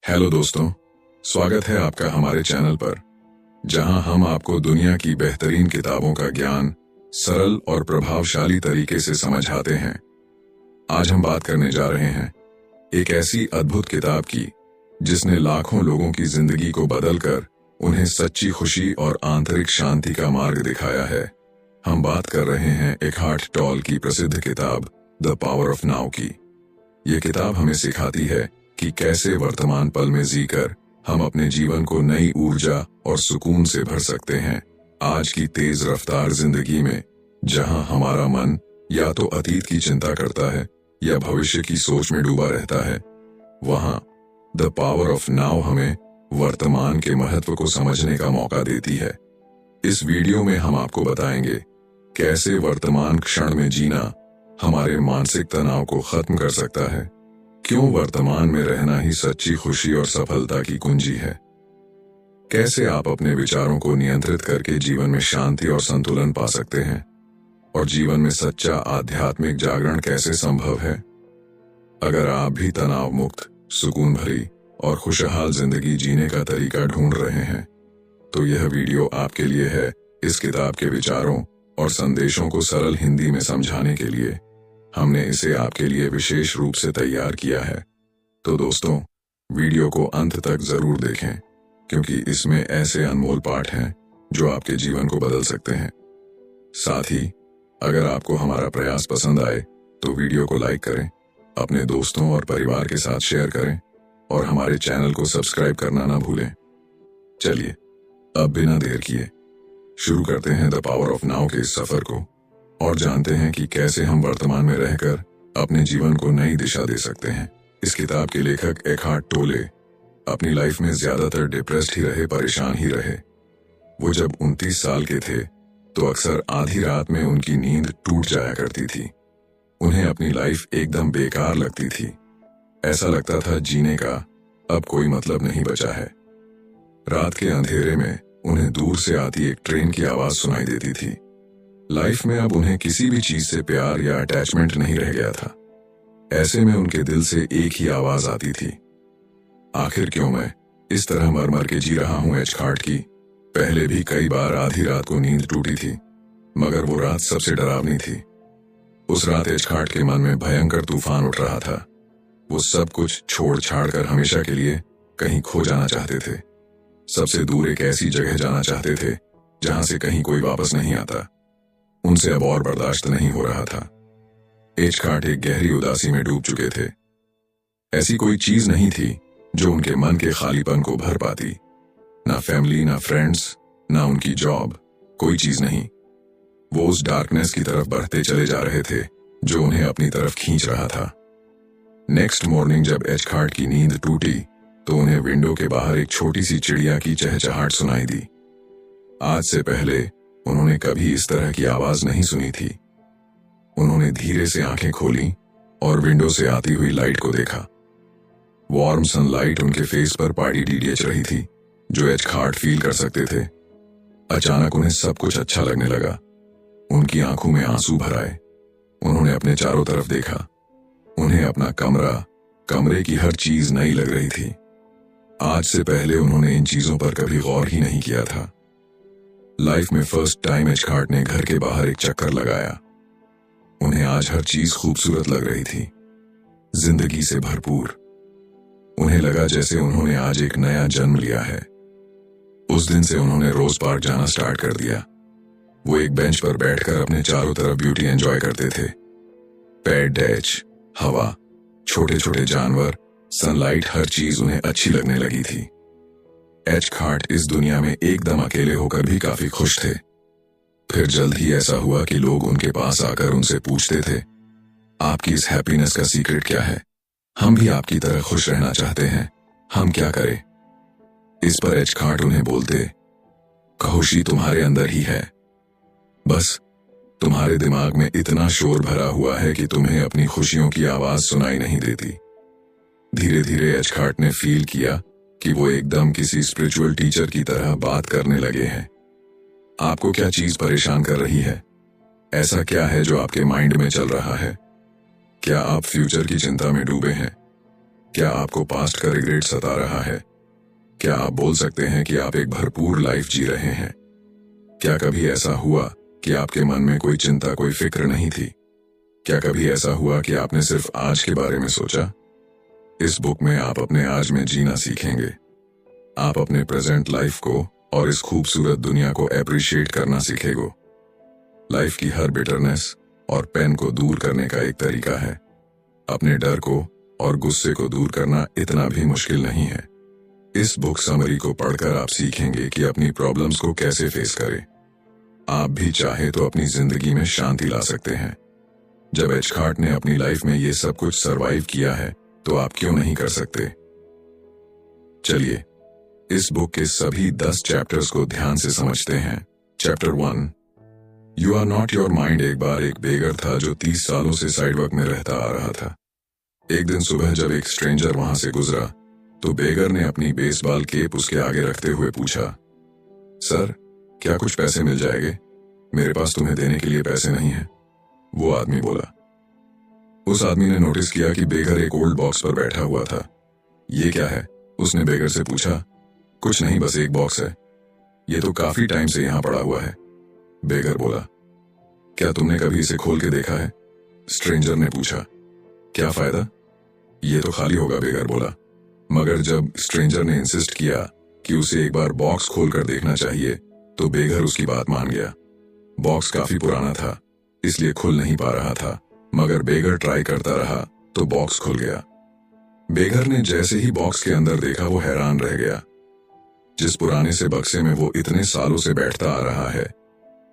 Hello दोस्तों, स्वागत है आपका हमारे चैनल पर, जहां हम आपको दुनिया की बेहतरीन किताबों का ज्ञान सरल और प्रभावशाली तरीके से समझाते हैं। आज हम बात करने जा रहे हैं एक ऐसी अद्भुत किताब की जिसने लाखों लोगों की जिंदगी को बदलकर उन्हें सच्ची खुशी और आंतरिक शांति का मार्ग दिखाया है। हम बात कर रहे हैं एकहार्ट टोल की प्रसिद्ध किताब द पावर ऑफ नाउ की। ये किताब हमें सिखाती है कि कैसे वर्तमान पल में जीकर हम अपने जीवन को नई ऊर्जा और सुकून से भर सकते हैं। आज की तेज रफ्तार जिंदगी में जहां हमारा मन या तो अतीत की चिंता करता है या भविष्य की सोच में डूबा रहता है, वहां द पावर ऑफ नाउ हमें वर्तमान के महत्व को समझने का मौका देती है। इस वीडियो में हम आपको बताएंगे कैसे वर्तमान क्षण में जीना हमारे मानसिक तनाव को खत्म कर सकता है, क्यों वर्तमान में रहना ही सच्ची खुशी और सफलता की कुंजी है, कैसे आप अपने विचारों को नियंत्रित करके जीवन में शांति और संतुलन पा सकते हैं, और जीवन में सच्चा आध्यात्मिक जागरण कैसे संभव है। अगर आप भी तनाव मुक्त, सुकून भरी और खुशहाल जिंदगी जीने का तरीका ढूंढ रहे हैं, तो यह वीडियो आपके लिए है। इस किताब के विचारों और संदेशों को सरल हिंदी में समझाने के लिए हमने इसे आपके लिए विशेष रूप से तैयार किया है। तो दोस्तों, वीडियो को अंत तक जरूर देखें, क्योंकि इसमें ऐसे अनमोल पाठ हैं जो आपके जीवन को बदल सकते हैं। साथ ही अगर आपको हमारा प्रयास पसंद आए तो वीडियो को लाइक करें, अपने दोस्तों और परिवार के साथ शेयर करें और हमारे चैनल को सब्सक्राइब करना ना भूलें। चलिए अब बिना देर किए शुरू करते हैं द पावर ऑफ नाउ के इस सफर को और जानते हैं कि कैसे हम वर्तमान में रहकर अपने जीवन को नई दिशा दे सकते हैं। इस किताब के लेखक एकहार्ट टोले अपनी लाइफ में ज्यादातर डिप्रेस्ड ही रहे, परेशान ही रहे। वो जब 29 साल के थे तो अक्सर आधी रात में उनकी नींद टूट जाया करती थी। उन्हें अपनी लाइफ एकदम बेकार लगती थी। ऐसा लगता था जीने का अब कोई मतलब नहीं बचा है। रात के अंधेरे में उन्हें दूर से आती एक ट्रेन की आवाज सुनाई देती थी। लाइफ में अब उन्हें किसी भी चीज से प्यार या अटैचमेंट नहीं रह गया था। ऐसे में उनके दिल से एक ही आवाज आती थी, आखिर क्यों मैं इस तरह मर मर के जी रहा हूं। एकहार्ट की पहले भी कई बार आधी रात को नींद टूटी थी, मगर वो रात सबसे डरावनी थी। उस रात एकहार्ट के मन में भयंकर तूफान उठ रहा था। वो सब कुछ छोड़ छाड़ कर हमेशा के लिए कहीं खो जाना चाहते थे। सबसे दूर एक ऐसी जगह जाना चाहते थे जहां से कहीं कोई वापस नहीं आता। उनसे अब और बर्दाश्त नहीं हो रहा था। एकहार्ट एक गहरी उदासी में डूब चुके थे। ऐसी कोई चीज नहीं थी जो उनके मन के खालीपन को भर पाती। ना फैमिली, ना फ्रेंड्स, ना उनकी जॉब, कोई चीज नहीं। वो उस डार्कनेस की तरफ बढ़ते चले जा रहे थे जो उन्हें अपनी तरफ खींच रहा था। नेक्स्ट मॉर्निंग जब एकहार्ट की नींद टूटी तो उन्हें विंडो के बाहर एक छोटी सी चिड़िया की चहचहाट सुनाई दी। आज से पहले उन्होंने कभी इस तरह की आवाज नहीं सुनी थी। उन्होंने धीरे से आंखें खोली और विंडो से आती हुई लाइट को देखा। वार्म सनलाइट उनके फेस पर पार्टी डीडीएच रही थी, जो एकहार्ट फील कर सकते थे। अचानक उन्हें सब कुछ अच्छा लगने लगा। उनकी आंखों में आंसू भर आए। उन्होंने अपने चारों तरफ देखा। उन्हें अपना कमरे की हर चीज नई लग रही थी। आज से पहले उन्होंने इन चीजों पर कभी गौर ही नहीं किया था। लाइफ में फर्स्ट टाइम एकहार्ट ने घर के बाहर एक चक्कर लगाया। उन्हें आज हर चीज खूबसूरत लग रही थी, जिंदगी से भरपूर। उन्हें लगा जैसे उन्होंने आज एक नया जन्म लिया है। उस दिन से उन्होंने रोज पार्क जाना स्टार्ट कर दिया। वो एक बेंच पर बैठकर अपने चारों तरफ ब्यूटी एंजॉय करते थे। पेड़, डैच, हवा, छोटे छोटे जानवर, सनलाइट, हर चीज उन्हें अच्छी लगने लगी थी। एकहार्ट इस दुनिया में एकदम अकेले होकर भी काफी खुश थे। फिर जल्द ही ऐसा हुआ कि लोग उनके पास आकर उनसे पूछते थे, आपकी इस हैप्पीनेस का सीक्रेट क्या है? हम भी आपकी तरह खुश रहना चाहते हैं, हम क्या करें? इस पर एकहार्ट उन्हें बोलते, खुशी तुम्हारे अंदर ही है, बस तुम्हारे दिमाग में इतना शोर भरा हुआ है कि तुम्हें अपनी खुशियों की आवाज सुनाई नहीं देती। धीरे धीरे एकहार्ट ने फील किया कि वो एकदम किसी स्पिरिचुअल टीचर की तरह बात करने लगे हैं। आपको क्या चीज परेशान कर रही है? ऐसा क्या है जो आपके माइंड में चल रहा है? क्या आप फ्यूचर की चिंता में डूबे हैं? क्या आपको पास्ट का रिग्रेट सता रहा है? क्या आप बोल सकते हैं कि आप एक भरपूर लाइफ जी रहे हैं? क्या कभी ऐसा हुआ कि आपके मन में कोई चिंता, कोई फिक्र नहीं थी? क्या कभी ऐसा हुआ कि आपने सिर्फ आज के बारे में सोचा? इस बुक में आप अपने आज में जीना सीखेंगे। आप अपने प्रेजेंट लाइफ को और इस खूबसूरत दुनिया को एप्रिशिएट करना सीखेंगे। लाइफ की हर बिटरनेस और पेन को दूर करने का एक तरीका है। अपने डर को और गुस्से को दूर करना इतना भी मुश्किल नहीं है। इस बुक समरी को पढ़कर आप सीखेंगे कि अपनी प्रॉब्लम्स को कैसे फेस करें। आप भी चाहे तो अपनी जिंदगी में शांति ला सकते हैं। जब एचखार्ट ने अपनी लाइफ में ये सब कुछ सरवाइव किया है, तो आप क्यों नहीं कर सकते? चलिए इस बुक के सभी 10 चैप्टर्स को ध्यान से समझते हैं। Chapter 1, you are not your mind. एक बार एक बेगर था जो 30 सालों से साइडवर्क में रहता आ रहा था। एक दिन सुबह जब एक स्ट्रेंजर वहां से गुजरा, तो बेगर ने अपनी बेसबॉल केप उसके आगे रखते हुए पूछा, सर, क्या कुछ पैसे मिल जाएंगे? मेरे पास तुम्हें देने के लिए पैसे नहीं है, वो आदमी बोला। उस आदमी ने नोटिस किया कि बेगर एक ओल्ड बॉक्स पर बैठा हुआ था। ये क्या है? उसने बेगर से पूछा। कुछ नहीं, बस एक बॉक्स है, ये तो काफी टाइम से यहां पड़ा हुआ है, बेगर बोला। क्या तुमने कभी इसे खोल के देखा है? स्ट्रेंजर ने पूछा। क्या फायदा? ये तो खाली होगा, बेगर बोला। मगर जब स्ट्रेंजर ने इंसिस्ट किया कि उसे एक बार बॉक्स खोलकर देखना चाहिए, तो बेगर उसकी बात मान गया। बॉक्स काफी पुराना था, इसलिए खुल नहीं पा रहा था, मगर बेगर ट्राई करता रहा तो बॉक्स खुल गया। बेगर ने जैसे ही बॉक्स के अंदर देखा, वो हैरान रह गया। जिस पुराने से बक्से में वो इतने सालों से बैठता आ रहा है,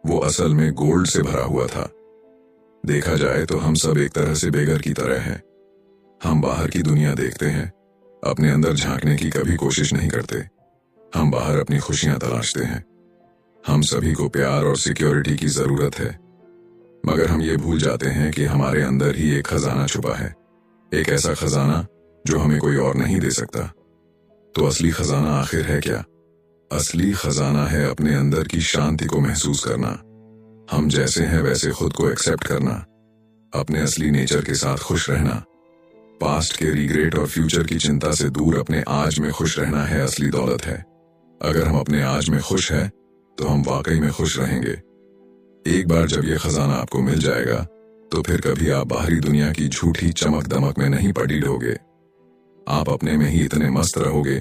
वो असल में गोल्ड से भरा हुआ था। देखा जाए तो हम सब एक तरह से बेगर की तरह हैं। हम बाहर की दुनिया देखते हैं, अपने अंदर झांकने की कभी कोशिश नहीं करते। हम बाहर अपनी खुशियां तलाशते हैं। हम सभी को प्यार और सिक्योरिटी की जरूरत है, मगर हम ये भूल जाते हैं कि हमारे अंदर ही एक खजाना छुपा है। एक ऐसा खजाना जो हमें कोई और नहीं दे सकता। तो असली खजाना आखिर है क्या? असली खजाना है अपने अंदर की शांति को महसूस करना, हम जैसे हैं वैसे खुद को एक्सेप्ट करना, अपने असली नेचर के साथ खुश रहना। पास्ट के रिग्रेट और फ्यूचर की चिंता से दूर अपने आज में खुश रहना है असली दौलत है। अगर हम अपने आज में खुश हैं, तो हम वाकई में खुश रहेंगे। एक बार जब ये खजाना आपको मिल जाएगा, तो फिर कभी आप बाहरी दुनिया की झूठी चमक दमक में नहीं पड़ी रहोगे। आप अपने में ही इतने मस्त रहोगे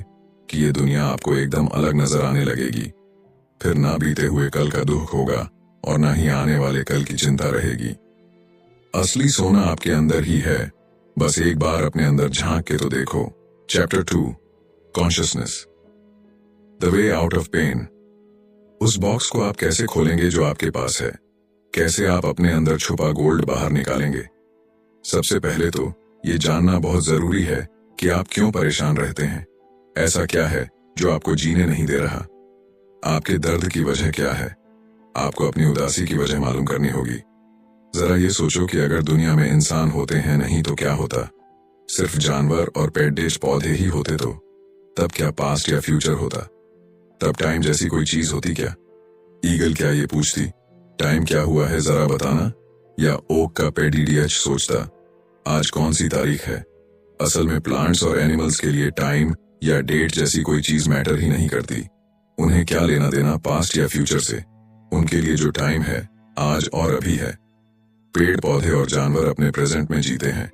कि ये दुनिया आपको एकदम अलग नजर आने लगेगी। फिर ना बीते हुए कल का दुख होगा और ना ही आने वाले कल की चिंता रहेगी। असली सोना आपके अंदर ही है, बस एक बार अपने अंदर झांक के तो देखो। Chapter 2, consciousness, the way out of pain. उस बॉक्स को आप कैसे खोलेंगे जो आपके पास है? कैसे आप अपने अंदर छुपा गोल्ड बाहर निकालेंगे? सबसे पहले तो ये जानना बहुत जरूरी है कि आप क्यों परेशान रहते हैं। ऐसा क्या है जो आपको जीने नहीं दे रहा? आपके दर्द की वजह क्या है? आपको अपनी उदासी की वजह मालूम करनी होगी। जरा ये सोचो कि अगर दुनिया में इंसान होते हैं नहीं तो क्या होता? सिर्फ जानवर और पेट डिश पौधे ही होते तो तब क्या पास्ट या फ्यूचर होता? तब टाइम जैसी कोई चीज होती क्या? ईगल क्या ये पूछती, टाइम क्या हुआ है जरा बताना? या ओक का पेडीडीएच सोचता, आज कौन सी तारीख है? असल में प्लांट्स और एनिमल्स के लिए टाइम या डेट जैसी कोई चीज मैटर ही नहीं करती। उन्हें क्या लेना देना पास्ट या फ्यूचर से? उनके लिए जो टाइम है आज और अभी है। पेड़ पौधे और जानवर अपने प्रेजेंट में जीते हैं।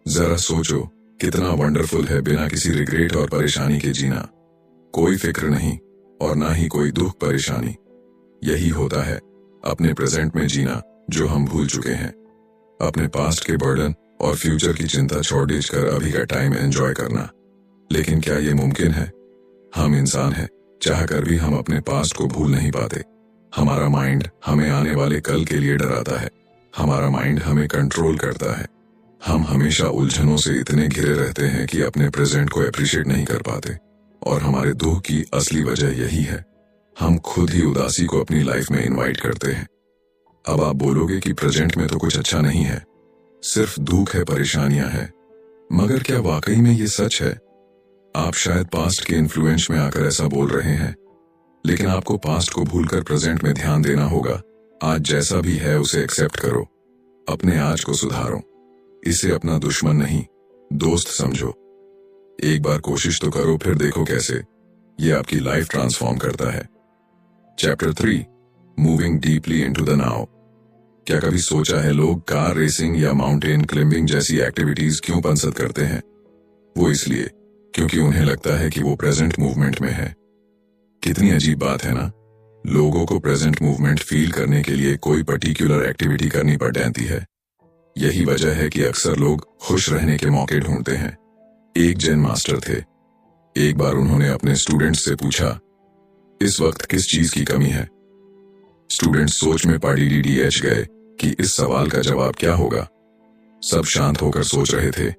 जरा सोचो कितना वंडरफुल है बिना किसी रिग्रेट और परेशानी के जीना। कोई फिक्र नहीं और ना ही कोई दुख परेशानी। यही होता है अपने प्रेजेंट में जीना, जो हम भूल चुके हैं। अपने पास्ट के बर्डन और फ्यूचर की चिंता छोड़ कर अभी का टाइम एंजॉय करना। लेकिन क्या ये मुमकिन है? हम इंसान हैं, चाह कर भी हम अपने पास्ट को भूल नहीं पाते। हमारा माइंड हमें आने वाले कल के लिए डराता है। हमारा माइंड हमें कंट्रोल करता है। हम हमेशा उलझनों से इतने घिरे रहते हैं कि अपने प्रेजेंट को अप्रिशिएट नहीं कर पाते। और हमारे दुख की असली वजह यही है, हम खुद ही उदासी को अपनी लाइफ में इनवाइट करते हैं। अब आप बोलोगे कि प्रेजेंट में तो कुछ अच्छा नहीं है, सिर्फ दुख है, परेशानियां हैं। मगर क्या वाकई में ये सच है? आप शायद पास्ट के इन्फ्लुएंस में आकर ऐसा बोल रहे हैं, लेकिन आपको पास्ट को भूलकर प्रेजेंट में ध्यान देना होगा। आज जैसा भी है उसे एक्सेप्ट करो, अपने आज को सुधारो। इसे अपना दुश्मन नहीं दोस्त समझो। एक बार कोशिश तो करो, फिर देखो कैसे ये आपकी लाइफ ट्रांसफॉर्म करता है। Chapter 3, moving deeply into the now. क्या कभी सोचा है लोग कार रेसिंग या माउंटेन क्लाइंबिंग जैसी एक्टिविटीज क्यों पसंद करते हैं? वो इसलिए क्योंकि उन्हें लगता है कि वो प्रेजेंट मूवमेंट में है। कितनी अजीब बात है ना, लोगों को प्रेजेंट मूवमेंट फील करने के लिए कोई पर्टिकुलर एक्टिविटी करनी पड़ जाती है। यही वजह है कि अक्सर लोग खुश रहने के मौके ढूंढते हैं। एक जैन मास्टर थे। एक बार उन्होंने अपने स्टूडेंट्स से पूछा, इस वक्त किस चीज की कमी है? स्टूडेंट्स सोच में पड़े गए कि इस सवाल का जवाब क्या होगा। सब शांत होकर सोच रहे थे।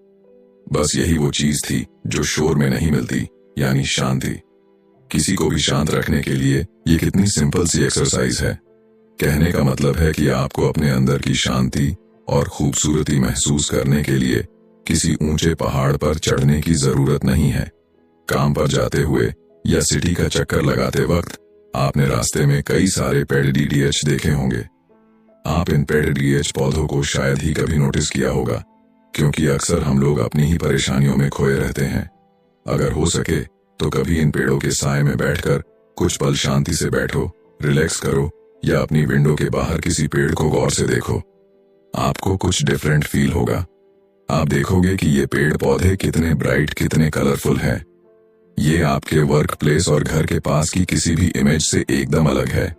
बस यही वो चीज थी जो शोर में नहीं मिलती, यानी शांति। किसी को भी शांत रखने के लिए ये कितनी सिंपल सी एक्सरसाइज है। कहने का मतलब है कि आपको अपने अंदर की शांति और खूबसूरती महसूस करने के लिए किसी ऊंचे पहाड़ पर चढ़ने की जरूरत नहीं है। काम पर जाते हुए या सिटी का चक्कर लगाते वक्त आपने रास्ते में कई सारे पेड़ देखे होंगे। आप इन पेड़ पौधों को शायद ही कभी नोटिस किया होगा, क्योंकि अक्सर हम लोग अपनी ही परेशानियों में खोए रहते हैं। अगर हो सके तो कभी इन पेड़ों के साए में बैठकर कुछ पल शांति से बैठो, रिलैक्स करो, या अपनी विंडो के बाहर किसी पेड़ को गौर से देखो। आपको कुछ डिफरेंट फील होगा। आप देखोगे कि ये पेड़ पौधे कितने ब्राइट, कितने कलरफुल हैं। ये आपके वर्क प्लेस और घर के पास की किसी भी इमेज से एकदम अलग है।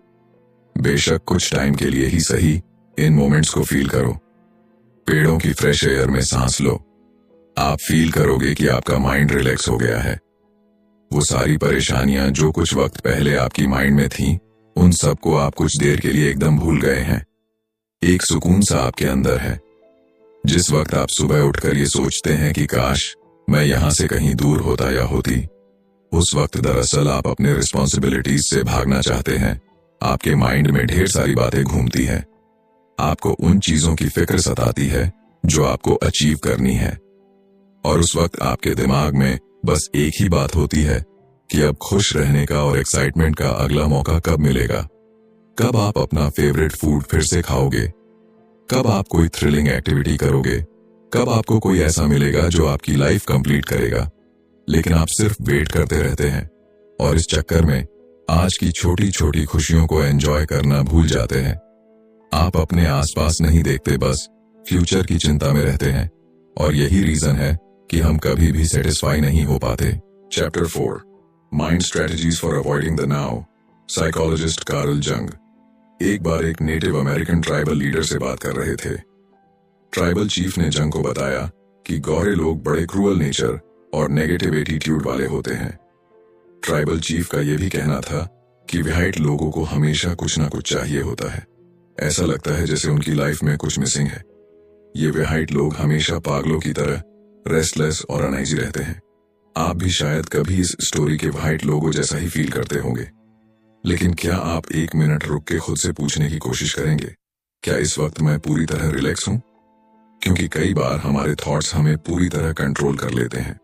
बेशक कुछ टाइम के लिए ही सही, इन मोमेंट्स को फील करो। पेड़ों की फ्रेश एयर में सांस लो। आप फील करोगे कि आपका माइंड रिलैक्स हो गया है। वो सारी परेशानियां जो कुछ वक्त पहले आपकी माइंड में थीं, उन सबको आप कुछ देर के लिए एकदम भूल गए हैं। एक सुकून सा आपके अंदर है। जिस वक्त आप सुबह उठकर ये सोचते हैं कि काश मैं यहां से कहीं दूर होता या होती, उस वक्त दरअसल आप अपने रिस्पॉन्सिबिलिटीज से भागना चाहते हैं। आपके माइंड में ढेर सारी बातें घूमती हैं। आपको उन चीजों की फिक्र सताती है जो आपको अचीव करनी है, और उस वक्त आपके दिमाग में बस एक ही बात होती है कि अब खुश रहने का और एक्साइटमेंट का अगला मौका कब मिलेगा। कब आप अपना फेवरेट फूड फिर से खाओगे? कब आप कोई थ्रिलिंग एक्टिविटी करोगे? कब आपको कोई ऐसा मिलेगा जो आपकी लाइफ कंप्लीट करेगा? लेकिन आप सिर्फ वेट करते रहते हैं, और इस चक्कर में आज की छोटी छोटी खुशियों को एंजॉय करना भूल जाते हैं। आप अपने आसपास नहीं देखते, बस फ्यूचर की चिंता में रहते हैं, और यही रीजन है कि हम कभी भी सेटिस्फाई नहीं हो पाते। Chapter 4, mind strategies for avoiding the now. Psychologist Karl जंग एक बार एक नेटिव अमेरिकन ट्राइबल लीडर से बात कर रहे थे। ट्राइबल चीफ ने जंग को बताया कि गोरे लोग बड़े क्रूअल नेचर और नेगेटिव एटीट्यूड वाले होते हैं। ट्राइबल चीफ का यह भी कहना था कि व्हाइट लोगों को हमेशा कुछ ना कुछ चाहिए होता है। ऐसा लगता है जैसे उनकी लाइफ में कुछ मिसिंग है। ये व्हाइट लोग हमेशा पागलों की तरह रेस्टलेस और अनईजी रहते हैं। आप भी शायद कभी इस स्टोरी के व्हाइट लोगों जैसा ही फील करते होंगे। लेकिन क्या आप एक मिनट रुक के खुद से पूछने की कोशिश करेंगे, क्या इस वक्त मैं पूरी तरह रिलैक्स हूं? क्योंकि कई बार हमारे थॉट्स हमें पूरी तरह कंट्रोल कर लेते हैं।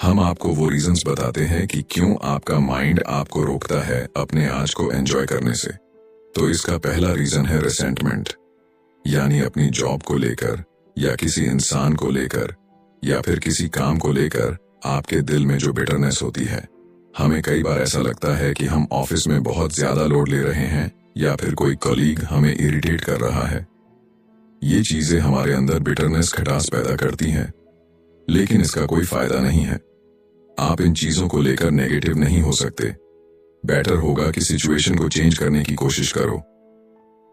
हम आपको वो रीजंस बताते हैं कि क्यों आपका माइंड आपको रोकता है अपने आज को एंजॉय करने से। तो इसका पहला रीजन है रिसेंटमेंट, यानी अपनी जॉब को लेकर, या किसी इंसान को लेकर, या फिर किसी काम को लेकर आपके दिल में जो बिटरनेस होती है। हमें कई बार ऐसा लगता है कि हम ऑफिस में बहुत ज्यादा लोड ले रहे हैं, या फिर कोई कलीग हमें इरिटेट कर रहा है। ये चीजें हमारे अंदर बिटरनेस, खटास पैदा करती हैं, लेकिन इसका कोई फायदा नहीं है। आप इन चीजों को लेकर नेगेटिव नहीं हो सकते। बेटर होगा कि सिचुएशन को चेंज करने की कोशिश करो।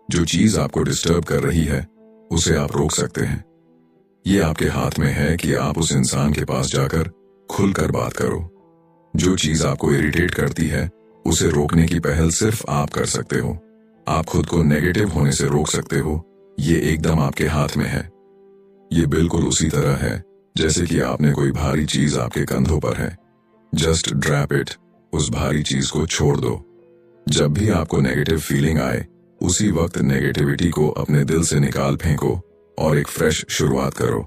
जो चीज आपको डिस्टर्ब कर रही है उसे आप रोक सकते हैं। ये आपके हाथ में है कि आप उस इंसान के पास जाकर खुलकर बात करो। जो चीज आपको इरिटेट करती है उसे रोकने की पहल सिर्फ आप कर सकते हो। आप खुद को नेगेटिव होने से रोक सकते हो। ये एकदम आपके हाथ में है। ये बिल्कुल उसी तरह है जैसे कि आपने कोई भारी चीज आपके कंधों पर है। जस्ट ड्रॉप इट, उस भारी चीज को छोड़ दो। जब भी आपको नेगेटिव फीलिंग आए, उसी वक्त नेगेटिविटी को अपने दिल से निकाल फेंको और एक फ्रेश शुरुआत करो।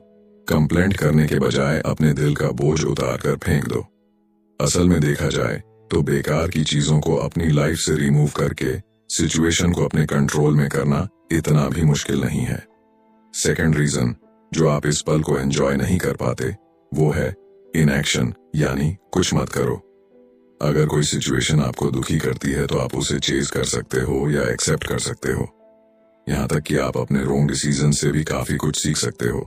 कंप्लेंट करने के बजाय अपने दिल का बोझ उतार कर फेंक दो। असल में देखा जाए तो बेकार की चीजों को अपनी लाइफ से रिमूव करके सिचुएशन को अपने कंट्रोल में करना इतना भी मुश्किल नहीं है। सेकंड रीजन जो आप इस पल को एंजॉय नहीं कर पाते वो है इनएक्शन, यानी कुछ मत करो। अगर कोई सिचुएशन आपको दुखी करती है तो आप उसे चेज कर सकते हो या एक्सेप्ट कर सकते हो। यहां तक कि आप अपने रॉन्ग डिसीजन से भी काफी कुछ सीख सकते हो।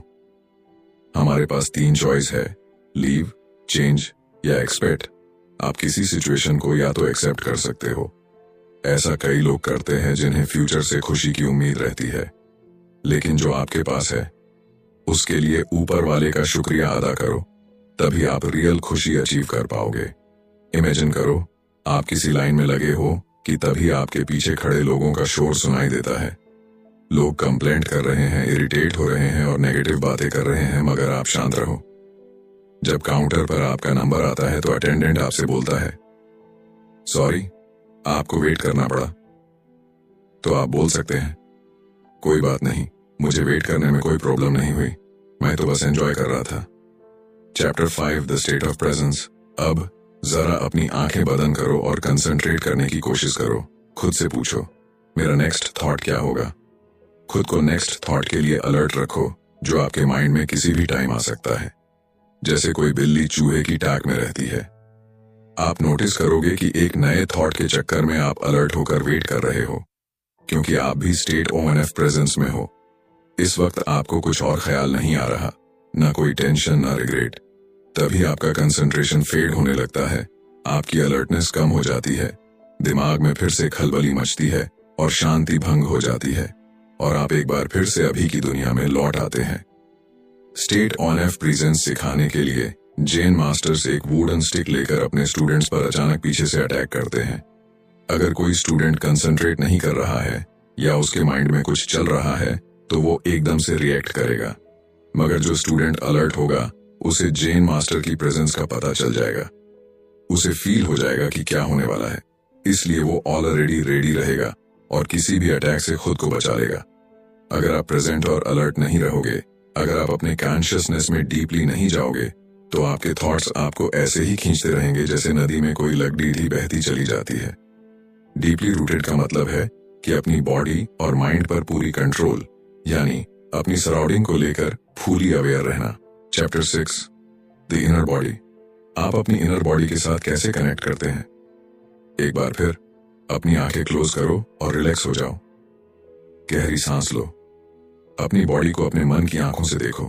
हमारे पास 3 चॉइस है, लीव, चेंज या एक्सपेक्ट। आप किसी सिचुएशन को या तो एक्सेप्ट कर सकते हो। ऐसा कई लोग करते हैं जिन्हें फ्यूचर से खुशी की उम्मीद रहती है, लेकिन जो आपके पास है उसके लिए ऊपर वाले का शुक्रिया अदा करो, तभी आप रियल खुशी अचीव कर पाओगे। इमेजिन करो आप किसी लाइन में लगे हो कि तभी आपके पीछे खड़े लोगों का शोर सुनाई देता है। लोग कंप्लेंट कर रहे हैं, इरिटेट हो रहे हैं और नेगेटिव बातें कर रहे हैं, मगर आप शांत रहो। जब काउंटर पर आपका नंबर आता है तो अटेंडेंट आपसे बोलता है, सॉरी आपको वेट करना पड़ा। तो आप बोल सकते हैं, कोई बात नहीं, मुझे वेट करने में कोई प्रॉब्लम नहीं हुई, मैं तो बस एंजॉय कर रहा था। Chapter 5 the state of presence. अब जरा अपनी आंखें बंद करो और कंसंट्रेट करने की कोशिश करो। खुद से पूछो, मेरा नेक्स्ट थॉट क्या होगा। खुद को नेक्स्ट थॉट के लिए अलर्ट रखो, जो आपके माइंड में किसी भी टाइम आ सकता है। जैसे कोई बिल्ली चूहे की टैग में रहती है। आप नोटिस करोगे कि एक नए थॉट के चक्कर में आप अलर्ट होकर वेट कर रहे हो, क्योंकि आप भी स्टेट ऑफ प्रेजेंस में हो। इस वक्त आपको कुछ और ख्याल नहीं आ रहा, ना कोई टेंशन, ना रिग्रेट। तभी आपका कंसंट्रेशन फेड होने लगता है, आपकी अलर्टनेस कम हो जाती है, दिमाग में फिर से खलबली मचती है और शांति भंग हो जाती है, और आप एक बार फिर से अभी की दुनिया में लौट आते हैं। स्टेट ऑफ प्रेजेंस सिखाने के लिए जेन मास्टर्स एक वुडन स्टिक लेकर अपने स्टूडेंट्स पर अचानक पीछे से अटैक करते हैं। अगर कोई स्टूडेंट कंसंट्रेट नहीं कर रहा है या उसके माइंड में कुछ चल रहा है तो वो एकदम से रिएक्ट करेगा, मगर जो स्टूडेंट अलर्ट होगा उसे जेन मास्टर की प्रेजेंस का पता चल जाएगा। उसे फील हो जाएगा कि क्या होने वाला है, इसलिए वो ऑलरेडी रेडी रहेगा और किसी भी अटैक से खुद को बचा लेगा। अगर आप प्रेजेंट और अलर्ट नहीं रहोगे, अगर आप अपने कॉन्शियसनेस में डीपली नहीं जाओगे, तो आपके थॉट्स आपको ऐसे ही खींचते रहेंगे जैसे नदी में कोई लकड़ी बहती चली जाती है। डीपली रूटेड का मतलब है कि अपनी बॉडी और माइंड पर पूरी कंट्रोल, यानी अपनी सराउंडिंग को लेकर फुली अवेयर रहना। Chapter 6 the inner body. आप अपनी इनर बॉडी के साथ कैसे कनेक्ट करते हैं। एक बार फिर अपनी आंखें क्लोज करो और रिलैक्स हो जाओ। गहरी सांस लो। अपनी बॉडी को अपने मन की आंखों से देखो।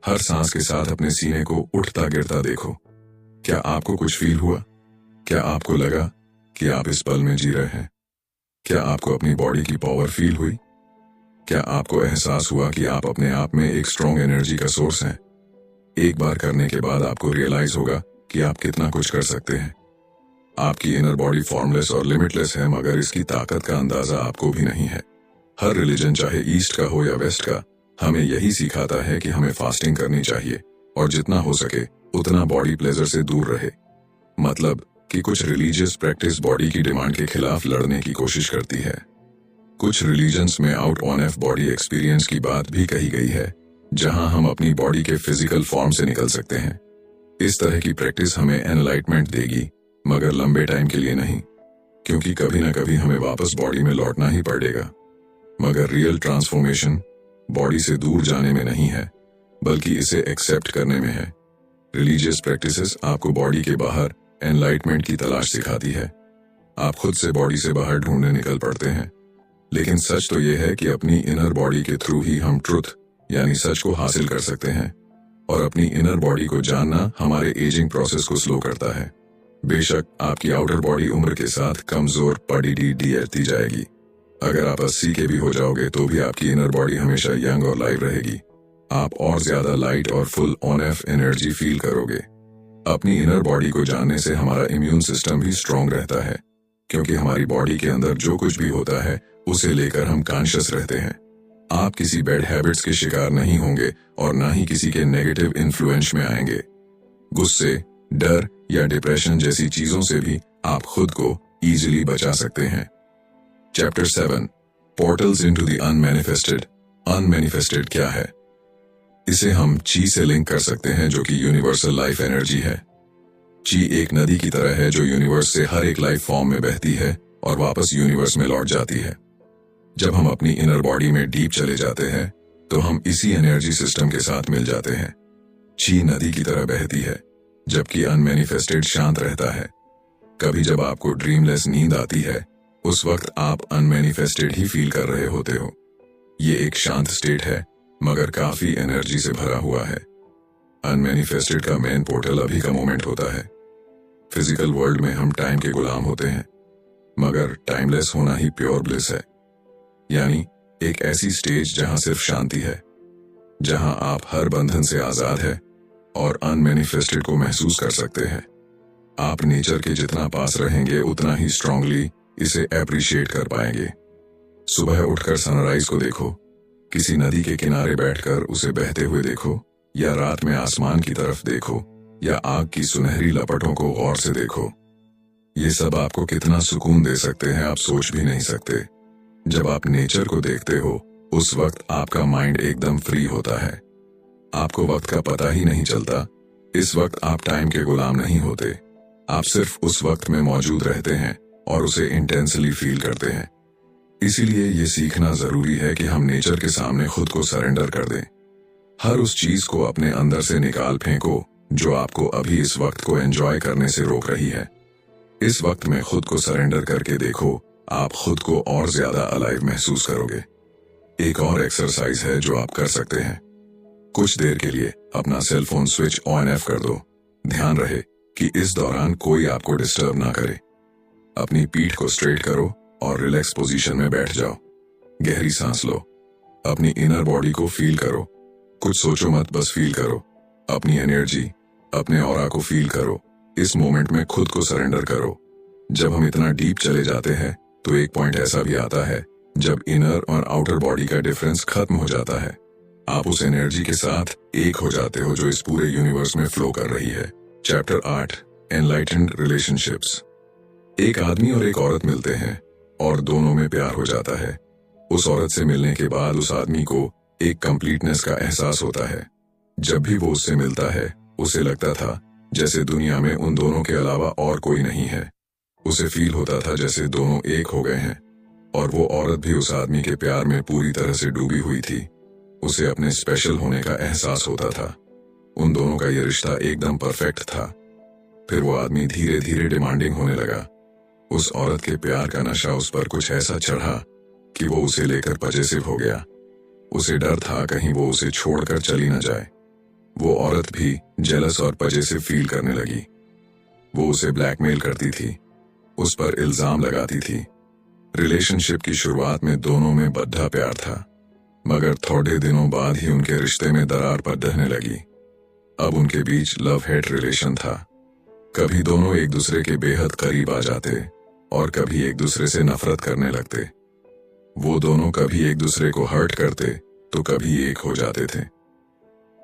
हर सांस के साथ अपने सीने को उठता गिरता देखो। क्या आपको कुछ फील हुआ? क्या आपको लगा कि आप इस पल में जी रहे हैं? क्या आपको अपनी बॉडी की पावर फील हुई? क्या आपको एहसास हुआ कि आप अपने आप में एक स्ट्रॉन्ग एनर्जी का सोर्स हैं? एक बार करने के बाद आपको रियलाइज होगा कि आप कितना कुछ कर सकते हैं। आपकी इनर बॉडी फॉर्मलेस और लिमिटलेस है, मगर इसकी ताकत का अंदाजा आपको भी नहीं है। हर रिलीजन, चाहे ईस्ट का हो या वेस्ट का, हमें यही सिखाता है कि हमें फास्टिंग करनी चाहिए और जितना हो सके उतना बॉडी प्लेजर से दूर रहे। मतलब कि कुछ रिलीजियस प्रैक्टिस बॉडी की डिमांड के खिलाफ लड़ने की कोशिश करती है। कुछ रिलीजन्स में आउट ऑफ बॉडी एक्सपीरियंस की बात भी कही गई है, जहां हम अपनी बॉडी के फिजिकल फॉर्म से निकल सकते हैं। इस तरह की प्रैक्टिस हमें एनलाइटमेंट देगी, मगर लंबे टाइम के लिए नहीं, क्योंकि कभी ना कभी हमें वापस बॉडी में लौटना ही पड़ेगा। मगर रियल ट्रांसफॉर्मेशन बॉडी से दूर जाने में नहीं है, बल्कि इसे एक्सेप्ट करने में है। रिलीजियस प्रैक्टिसेस आपको बॉडी के बाहर एनलाइटमेंट की तलाश सिखाती है। आप खुद से बॉडी से बाहर ढूंढने निकल पड़ते हैं, लेकिन सच तो यह है कि अपनी इनर बॉडी के थ्रू ही हम ट्रुथ यानी सच को हासिल कर सकते हैं, और अपनी इनर बॉडी को जानना हमारे एजिंग प्रोसेस को स्लो करता है। बेशक आपकी आउटर बॉडी उम्र के साथ कमजोर पड़ती जाएगी। अगर आप 80 के भी हो जाओगे तो भी आपकी इनर बॉडी हमेशा यंग और लाइव रहेगी। आप और ज्यादा लाइट और full on off energy feel करोगे। अपनी इनर बॉडी को जानने से हमारा इम्यून सिस्टम भी स्ट्रांग रहता है, क्योंकि हमारी बॉडी के अंदर जो कुछ भी होता है उसे लेकर हम कॉन्शियस रहते हैं। आप किसी बैड हैबिट्स के शिकार नहीं होंगे और ना ही किसी के नेगेटिव इन्फ्लुएंस में आएंगे। गुस्से, डर या डिप्रेशन जैसी चीजों से भी आप खुद को इजीली बचा सकते हैं। Chapter 7 portals into the unmanifested. Unmanifested क्या है? इसे हम ची से लिंक कर सकते हैं, जो कि यूनिवर्सल लाइफ एनर्जी है। ची एक नदी की तरह है जो यूनिवर्स से हर एक लाइफ फॉर्म में बहती है और वापस यूनिवर्स में लौट जाती है। जब हम अपनी इनर बॉडी में डीप चले जाते हैं तो हम इसी एनर्जी सिस्टम के साथ मिल जाते हैं। ची नदी की तरह बहती है, जबकि अनमैनिफेस्टेड शांत रहता है। कभी जब आपको ड्रीमलेस नींद आती है, उस वक्त आप अनमैनिफेस्टेड ही फील कर रहे होते हो। ये एक शांत स्टेट है, मगर काफी एनर्जी से भरा हुआ है। अनमैनिफेस्टेड का मेन पोर्टल अभी का मोमेंट होता है। फिजिकल वर्ल्ड में हम टाइम के गुलाम होते हैं, मगर टाइमलेस होना ही प्योर ब्लिस है। यानी एक ऐसी स्टेज जहां सिर्फ शांति है, जहां आप हर बंधन से आजाद है और अनमैनिफेस्टेड को महसूस कर सकते हैं। आप नेचर के जितना पास रहेंगे, उतना ही स्ट्रांगली इसे एप्रिशिएट कर पाएंगे। सुबह उठकर सनराइज को देखो, किसी नदी के किनारे बैठकर उसे बहते हुए देखो, या रात में आसमान की तरफ देखो, या आग की सुनहरी लपटों को गौर से देखो। ये सब आपको कितना सुकून दे सकते हैं, आप सोच भी नहीं सकते। जब आप नेचर को देखते हो, उस वक्त आपका माइंड एकदम फ्री होता है। आपको वक्त का पता ही नहीं चलता। इस वक्त आप टाइम के गुलाम नहीं होते। आप सिर्फ उस वक्त में मौजूद रहते हैं और उसे इंटेंसली फील करते हैं। इसीलिए ये सीखना जरूरी है कि हम नेचर के सामने खुद को सरेंडर कर दें। हर उस चीज को अपने अंदर से निकाल फेंको जो आपको अभी इस वक्त को एंजॉय करने से रोक रही है। इस वक्त में खुद को सरेंडर करके देखो, आप खुद को और ज्यादा अलाइव महसूस करोगे। एक और एक्सरसाइज है जो आप कर सकते हैं। कुछ देर के लिए अपना cell phone switch on off कर दो। ध्यान रहे कि इस दौरान कोई आपको डिस्टर्ब ना करे। अपनी पीठ को स्ट्रेट करो और रिलैक्स पोजीशन में बैठ जाओ। गहरी सांस लो। अपनी इनर बॉडी को फील करो। कुछ सोचो मत, बस फील करो। अपनी एनर्जी, अपने ऑरा को फील करो। इस मोमेंट में खुद को सरेंडर करो। जब हम इतना डीप चले जाते हैं तो एक पॉइंट ऐसा भी आता है जब इनर और आउटर बॉडी का डिफरेंस खत्म हो जाता है। आप उस एनर्जी के साथ एक हो जाते हो जो इस पूरे यूनिवर्स में फ्लो कर रही है। Chapter 8, enlightened relationships. एक आदमी और एक औरत मिलते हैं और दोनों में प्यार हो जाता है। उस औरत से मिलने के बाद उस आदमी को एक कंप्लीटनेस का एहसास होता है। जब भी वो उससे मिलता है, उसे लगता था जैसे दुनिया में उन दोनों के अलावा और कोई नहीं है। उसे फील होता था जैसे दोनों एक हो गए हैं, और वो औरत भी उस आदमी के प्यार में पूरी तरह से डूबी हुई थी। उसे अपने स्पेशल होने का एहसास होता था। उन दोनों का ये रिश्ता एकदम परफेक्ट था। फिर वो आदमी धीरे धीरे डिमांडिंग होने लगा। उस औरत के प्यार का नशा उस पर कुछ ऐसा चढ़ा कि वो उसे लेकर पजेसिव हो गया। उसे डर था कहीं वो उसे छोड़कर चली न जाए। वो औरत भी जेलस और पजेसिव फील करने लगी। वो उसे ब्लैकमेल करती थी, उस पर इल्जाम लगाती थी। रिलेशनशिप की शुरुआत में दोनों में बद्धा प्यार था, मगर थोड़े दिनों बाद ही उनके रिश्ते में दरार पड़ने लगी। अब उनके बीच लव हेट रिलेशन था। कभी दोनों एक दूसरे के बेहद करीब आ जाते और कभी एक दूसरे से नफरत करने लगते। वो दोनों कभी एक दूसरे को हर्ट करते तो कभी एक हो जाते थे,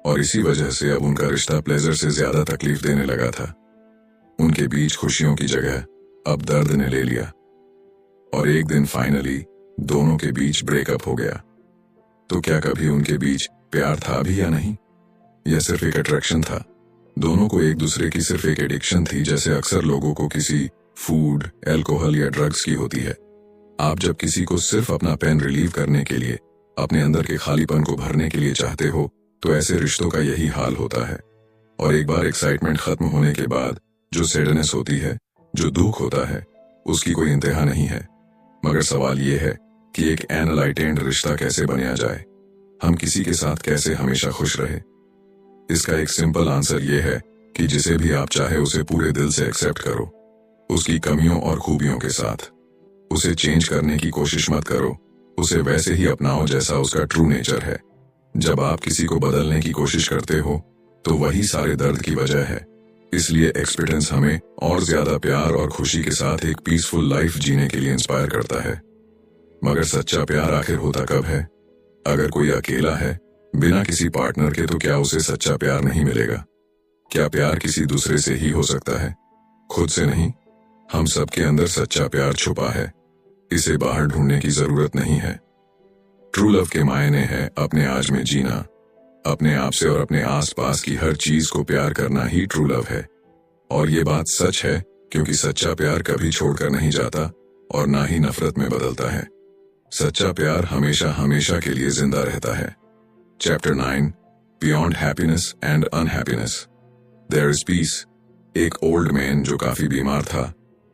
और इसी वजह से अब उनका रिश्ता प्लेजर से ज्यादा तकलीफ देने लगा था। उनके बीच खुशियों की जगह अब दर्द ने ले लिया, और एक दिन फाइनली दोनों के बीच ब्रेकअप हो गया। तो क्या कभी उनके बीच प्यार था भी या नहीं? यह सिर्फ एक अट्रैक्शन था। दोनों को एक दूसरे की सिर्फ एक एडिक्शन थी, जैसे अक्सर लोगों को किसी फूड, अल्कोहल या ड्रग्स की होती है। आप जब किसी को सिर्फ अपना पेन रिलीव करने के लिए, अपने अंदर के खालीपन को भरने के लिए चाहते हो, तो ऐसे रिश्तों का यही हाल होता है। और एक बार एक्साइटमेंट खत्म होने के बाद जो सैडनेस होती है, जो दुख होता है, उसकी कोई इंतहा नहीं है। मगर सवाल यह है कि एक एनलाइटेंड रिश्ता कैसे बनाया जाए। हम किसी के साथ कैसे हमेशा खुश रहे। इसका एक सिंपल आंसर यह है कि जिसे भी आप चाहे उसे पूरे दिल से एक्सेप्ट करो, उसकी कमियों और खूबियों के साथ। उसे चेंज करने की कोशिश मत करो, उसे वैसे ही अपनाओ जैसा उसका ट्रू नेचर है। जब आप किसी को बदलने की कोशिश करते हो तो वही सारे दर्द की वजह है। इसलिए एक्सपीरियंस हमें और ज्यादा प्यार और खुशी के साथ एक पीसफुल लाइफ जीने के लिए इंस्पायर करता है। मगर सच्चा प्यार आखिर होता कब है? अगर कोई अकेला है बिना किसी पार्टनर के, तो क्या उसे सच्चा प्यार नहीं मिलेगा? क्या प्यार किसी दूसरे से ही हो सकता है, खुद से नहीं? हम सबके अंदर सच्चा प्यार छुपा है, इसे बाहर ढूंढने की जरूरत नहीं है। ट्रू लव के मायने हैं अपने आज में जीना, अपने आप से और अपने आसपास की हर चीज को प्यार करना ही ट्रू लव है। और ये बात सच है क्योंकि सच्चा प्यार कभी छोड़कर नहीं जाता और ना ही नफरत में बदलता है। सच्चा प्यार हमेशा हमेशा के लिए जिंदा रहता है। Chapter 9, beyond happiness and unhappiness. There is peace एक ओल्ड मैन जो काफी बीमार था,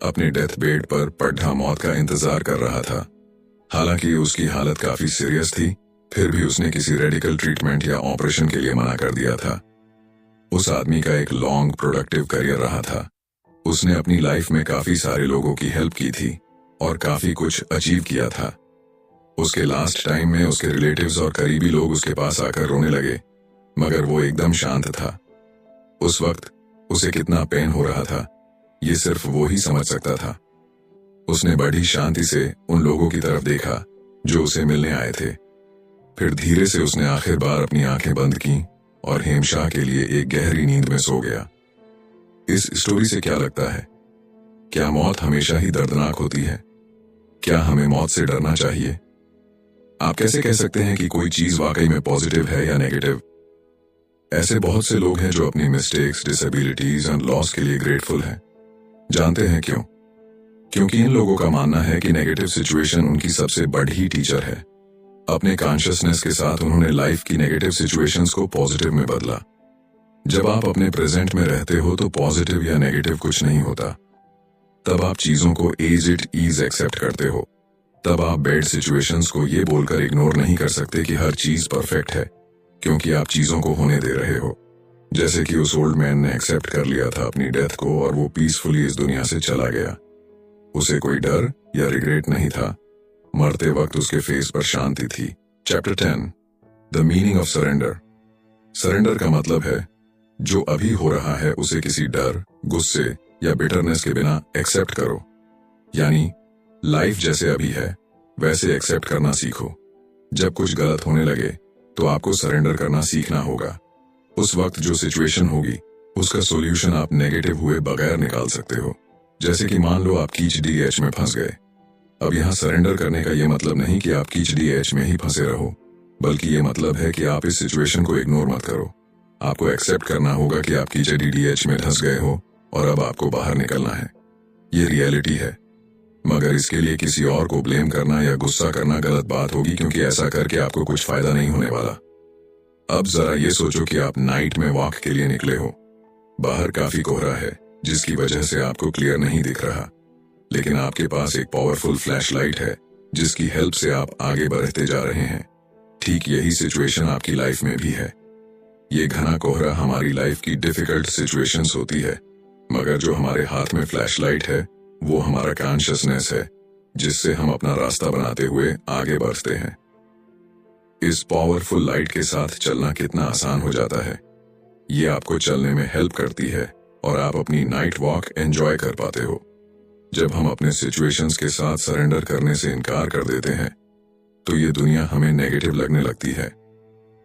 अपने डेथ बेड पर पड्ढा मौत का इंतजार कर रहा था। हालांकि उसकी हालत काफी सीरियस थी, फिर भी उसने किसी रेडिकल ट्रीटमेंट या ऑपरेशन के लिए मना कर दिया था। उस आदमी का एक लॉन्ग प्रोडक्टिव करियर रहा था। उसने अपनी लाइफ में काफी सारे लोगों की हेल्प की थी और काफी कुछ अचीव किया था। उसके लास्ट टाइम में उसके रिलेटिव्स और करीबी लोग उसके पास आकर रोने लगे, मगर वो एकदम शांत था। उस वक्त उसे कितना पेन हो रहा था, ये सिर्फ वो ही समझ सकता था। उसने बड़ी शांति से उन लोगों की तरफ देखा जो उसे मिलने आए थे। फिर धीरे से उसने आखिर बार अपनी आंखें बंद की और हेमशाह के लिए एक गहरी नींद में सो गया। इस स्टोरी से क्या लगता है? क्या मौत हमेशा ही दर्दनाक होती है? क्या हमें मौत से डरना चाहिए? आप कैसे कह सकते हैं कि कोई चीज वाकई में पॉजिटिव है या नेगेटिव? ऐसे बहुत से लोग हैं जो अपनी मिस्टेक्स, डिसेबिलिटीज एंड लॉस के लिए ग्रेटफुल हैं। जानते हैं क्यों? क्योंकि इन लोगों का मानना है कि नेगेटिव सिचुएशन उनकी सबसे बड़ी टीचर है। अपने कॉन्शियसनेस के साथ उन्होंने लाइफ की नेगेटिव सिचुएशंस को पॉजिटिव में बदला। जब आप अपने प्रेजेंट में रहते हो तो पॉजिटिव या नेगेटिव कुछ नहीं होता। तब आप चीजों को एज इट इज एक्सेप्ट करते हो। तब आप बैड सिचुएशंस को ये बोलकर इग्नोर नहीं कर सकते कि हर चीज परफेक्ट है, क्योंकि आप चीजों को होने दे रहे हो। जैसे कि उस ओल्ड मैन ने एक्सेप्ट कर लिया था अपनी डेथ को और वो पीसफुली इस दुनिया से चला गया। उसे कोई डर या रिग्रेट नहीं था। मरते वक्त उसके फेस पर शांति थी। Chapter 10, the meaning of surrender. Surrender का मतलब है जो अभी हो रहा है उसे किसी डर, गुस्से या बिटरनेस के बिना एक्सेप्ट करो। यानी लाइफ जैसे अभी है वैसे एक्सेप्ट करना सीखो। जब कुछ गलत होने लगे तो आपको सरेंडर करना सीखना होगा। उस वक्त जो सिचुएशन होगी उसका सॉल्यूशन आप नेगेटिव हुए बगैर निकाल सकते हो। जैसे कि मान लो आप कीच DH में फंस गए। अब यहाँ सरेंडर करने का ये मतलब नहीं कि आप कीच DH में ही फंसे रहो, बल्कि ये मतलब है कि आप इस सिचुएशन को इग्नोर मत करो। आपको एक्सेप्ट करना होगा कि आप कीच DH में धंस गए हो और अब आपको बाहर निकलना है। ये रियलिटी है, मगर इसके लिए किसी और को ब्लेम करना या गुस्सा करना गलत बात होगी, क्योंकि ऐसा करके आपको कुछ फायदा नहीं होने वाला। अब जरा ये सोचो कि आप नाइट में वॉक के लिए निकले हो। बाहर काफी कोहरा है जिसकी वजह से आपको क्लियर नहीं दिख रहा, लेकिन आपके पास एक पावरफुल फ्लैशलाइट है जिसकी हेल्प से आप आगे बढ़ते जा रहे हैं। ठीक यही सिचुएशन आपकी लाइफ में भी है। ये घना कोहरा हमारी लाइफ की डिफिकल्ट सिचुएशंस होती है, मगर जो हमारे हाथ में फ्लैशलाइट है वो हमारा कॉन्शियसनेस है, जिससे हम अपना रास्ता बनाते हुए आगे बढ़ते हैं। इस पावरफुल लाइट के साथ चलना कितना आसान हो जाता है। ये आपको चलने में हेल्प करती है और आप अपनी नाइट वॉक एंजॉय कर पाते हो। जब हम अपने सिचुएशंस के साथ सरेंडर करने से इनकार कर देते हैं तो ये दुनिया हमें नेगेटिव लगने लगती है।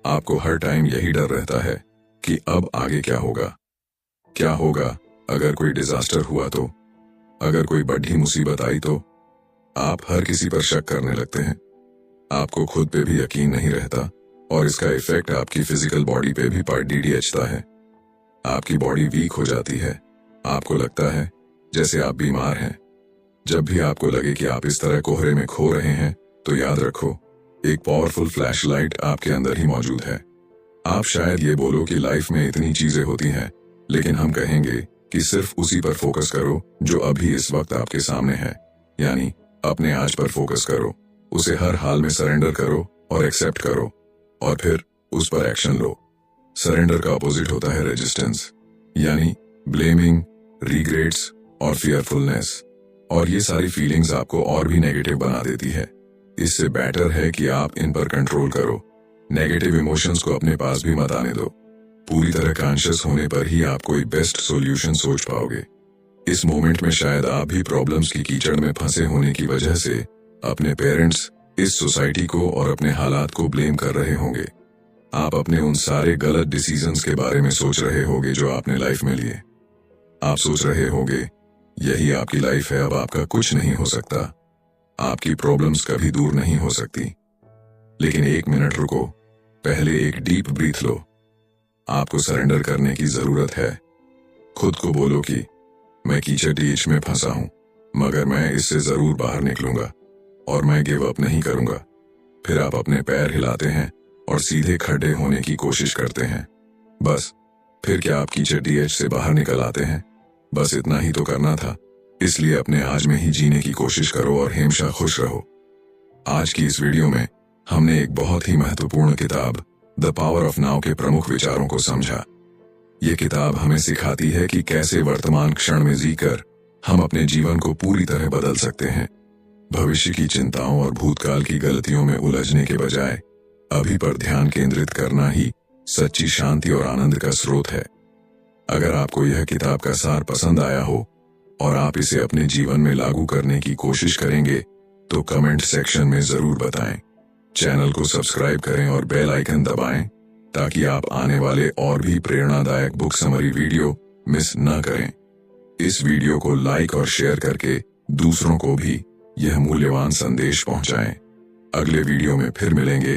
आपको हर टाइम यही डर रहता है कि अब आगे क्या होगा। क्या होगा अगर कोई डिजास्टर हुआ तो, अगर कोई बड़ी मुसीबत आई तो। आप हर किसी पर शक करने लगते हैं। आपको खुद पे भी यकीन नहीं रहता और इसका इफेक्ट आपकी फिजिकल बॉडी पे भी DDHता है। आपकी बॉडी वीक हो जाती है। आपको लगता है जैसे आप बीमार हैं। जब भी आपको लगे कि आप इस तरह कोहरे में खो रहे हैं तो याद रखो, एक पावरफुल फ्लैशलाइट आपके अंदर ही मौजूद है। आप शायद ये बोलो कि लाइफ में इतनी चीजें होती हैं, लेकिन हम कहेंगे कि सिर्फ उसी पर फोकस करो जो अभी इस वक्त आपके सामने है। यानी अपने आज पर फोकस करो, उसे हर हाल में सरेंडर करो और एक्सेप्ट करो और फिर उस पर एक्शन लो। सरेंडर का अपोजिट होता है रेजिस्टेंस, यानी ब्लेमिंग, रिग्रेट्स और फियरफुलनेस। और ये सारी फीलिंग्स आपको और भी नेगेटिव बना देती है। इससे बेटर है कि आप इन पर कंट्रोल करो। नेगेटिव इमोशंस को अपने पास भी मत आने दो। पूरी तरह कॉन्शियस होने पर ही आप कोई बेस्ट सॉल्यूशन सोच पाओगे। इस मोमेंट में शायद आप भी प्रॉब्लम्स की कीचड़ में फंसे होने की वजह से अपने पेरेंट्स, इस सोसाइटी को और अपने हालात को ब्लेम कर रहे होंगे। आप अपने उन सारे गलत डिसीजंस के बारे में सोच रहे होंगे जो आपने लाइफ में लिए। आप सोच रहे होंगे यही आपकी लाइफ है, अब आपका कुछ नहीं हो सकता, आपकी प्रॉब्लम्स कभी दूर नहीं हो सकती। लेकिन एक मिनट रुको, पहले एक डीप ब्रीथ लो। आपको सरेंडर करने की जरूरत है। खुद को बोलो कि मैं कीचड़ DH में फंसा हूं, मगर मैं इससे जरूर बाहर निकलूंगा और मैं गिव अप नहीं करूंगा। फिर आप अपने पैर हिलाते हैं और सीधे खड़े होने की कोशिश करते हैं। बस फिर क्या आप कीचड़ DH से बाहर निकल आते हैं? बस इतना ही तो करना था, इसलिए अपने आज में ही जीने की कोशिश करो और हमेशा खुश रहो। आज की इस वीडियो में हमने एक बहुत ही महत्वपूर्ण किताब द पावर ऑफ नाउ के प्रमुख विचारों को समझा। ये किताब हमें सिखाती है कि कैसे वर्तमान क्षण में जीकर हम अपने जीवन को पूरी तरह बदल सकते हैं। भविष्य की चिंताओं और भूतकाल की गलतियों में उलझने के बजाय अभी पर ध्यान केंद्रित करना ही सच्ची शांति और आनंद का स्रोत है। अगर आपको यह किताब का सार पसंद आया हो और आप इसे अपने जीवन में लागू करने की कोशिश करेंगे तो कमेंट सेक्शन में जरूर बताएं। चैनल को सब्सक्राइब करें और बेल आइकन दबाएं ताकि आप आने वाले और भी प्रेरणादायक बुक समरी वीडियो मिस न करें। इस वीडियो को लाइक और शेयर करके दूसरों को भी यह मूल्यवान संदेश पहुंचाएं। अगले वीडियो में फिर मिलेंगे।